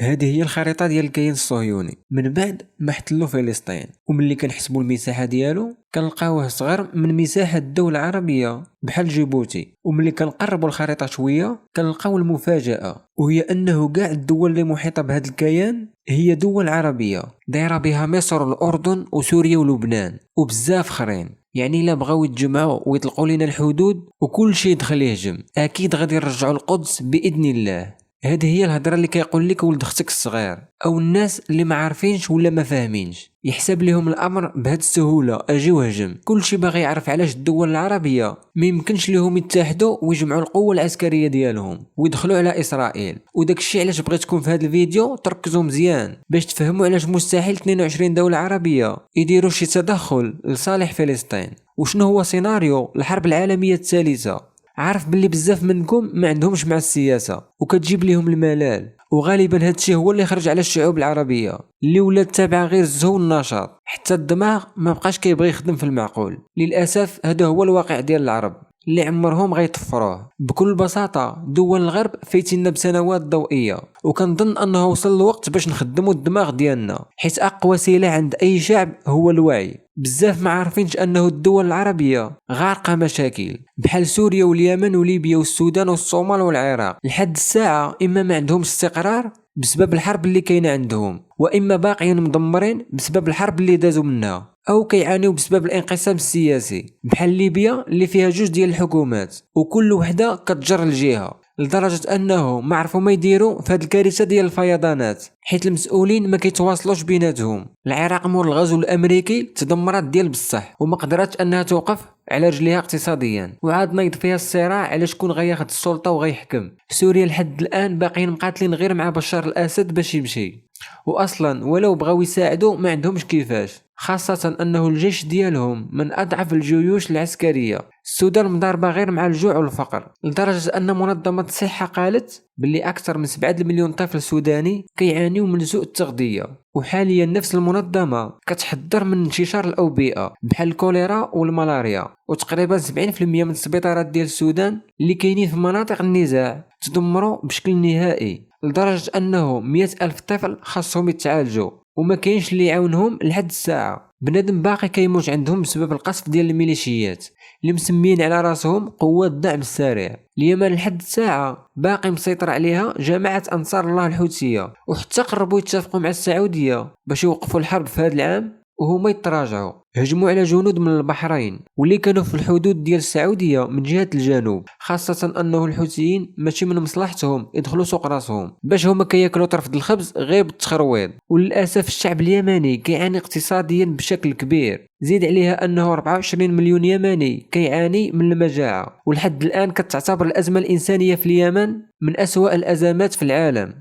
هذه هي الخريطة ديال الكيان الصهيوني من بعد ما احتلوا فلسطين، وملي كنحسبوا المساحة ديالو كنلقاوه صغر من مساحة الدولة العربية بحال جيبوتي. وملي كنقربوا الخريطة شوية كنلقاو المفاجأة، وهي أنه كاع الدول اللي محيطة بهذا الكيان هي دول عربية دايرة بها مصر والأردن وسوريا ولبنان وبزاف اخرين. يعني الا بغاو يتجمعوا ويطلقوا لنا الحدود وكل شيء يدخل يهجم، اكيد غادي يرجعوا القدس باذن الله. هذه هي الهضره اللي كيقول لك ولد اختك الصغير، او الناس اللي ما عارفينش ولا ما فاهمينش يحسب لهم الامر بهذه السهوله. اجي وهجم، كل شيء باغي يعرف علاش الدول العربيه ما يمكنش لهم يتحدوا ويجمعوا القوه العسكريه ديالهم ويدخلوا على اسرائيل. وداك الشيء علاش بغيتكم في هذا الفيديو تركزوا مزيان باش تفهموا علاش مستحيل 22 دوله عربيه يديروا شي تدخل لصالح فلسطين، وشنو هو سيناريو الحرب العالميه الثالثه. عارف باللي بزاف منكم ما عندهمش مع السياسة وكتجيب ليهم الملال، وغالبا هادشي هو اللي خرج على الشعوب العربية اللي ولات تابعة غير الزهو والنشاط، حتى الدماغ ما بقاش كيبغي يخدم في المعقول. للأسف هذا هو الواقع ديال العرب اللي عمرهم غيطفروه. بكل بساطة دول الغرب فايتيننا بسنوات ضوئية، وكنظن انه وصل الوقت باش نخدموا الدماغ ديالنا، حيت اقوى سلاح عند اي شعب هو الوعي. بزاف ما عارفينش انه الدول العربية غارقة مشاكل بحال سوريا واليمن وليبيا والسودان والصومال والعراق لحد الساعة، اما ما عندهمش استقرار بسبب الحرب اللي كاينه عندهم، واما باقيين مدمرين بسبب الحرب اللي دازوا منها، او كيعانيو بسبب الانقسام السياسي بحال ليبيا اللي فيها جوج ديال الحكومات وكل وحده كتجر الجهه، لدرجه انه ما عرفوا ما يديروا في هذه الكارثه ديال الفيضانات حيت المسؤولين ما كيتواصلوش بيناتهم. العراق مور الغزو الامريكي تدمرات ديال بصح وما قدرتش انها توقف على رجليها اقتصاديا، وعاد نايض فيها الصراع على شكون غياخد السلطه وغيحكم. سوريا لحد الان باقيين مقاتلين غير مع بشار الاسد باش يمشي، واصلا ولو بغاو يساعدوا ما عندهمش كيفاش، خاصة انه الجيش ديالهم من اضعف الجيوش العسكرية. السودان مضاربة غير مع الجوع والفقر، لدرجة ان منظمة الصحة قالت باللي اكثر من 7 مليون طفل سوداني كيعانيو من سوء التغذية. وحاليا نفس المنظمة كتحذر من انتشار الاوبئة بحال الكوليرا والملاريا، وتقريبا 70% من السبيطارات ديال السودان اللي كاينين في مناطق النزاع تدمروا بشكل نهائي، لدرجة انه 100 ألف طفل خاصهم يتعالجوا وما كاينش اللي يعاونهم لحد الساعة. بنادم باقي كيموت عندهم بسبب القصف ديال الميليشيات اللي مسميين على راسهم قوات الدعم السريع. اليمن لحد الساعة باقي مسيطر عليها جماعة أنصار الله الحوثية، وحتى قربوا يتفقوا مع السعودية باش يوقفوا الحرب في هذا العام وهما يتراجعوا. هجموا على جنود من البحرين واللي كانوا في الحدود ديال السعودية من جهة الجنوب، خاصة انه الحوثيين ماشي من مصلحتهم يدخلوا سوق راسهم باش هما كياكلوا طرف الخبز غير بالتخرويض. وللاسف الشعب اليمني كيعاني اقتصاديا بشكل كبير، زيد عليها انه 24 مليون يمني كيعاني من المجاعة، ولحد الان كتعتبر الازمة الانسانية في اليمن من اسوأ الازمات في العالم.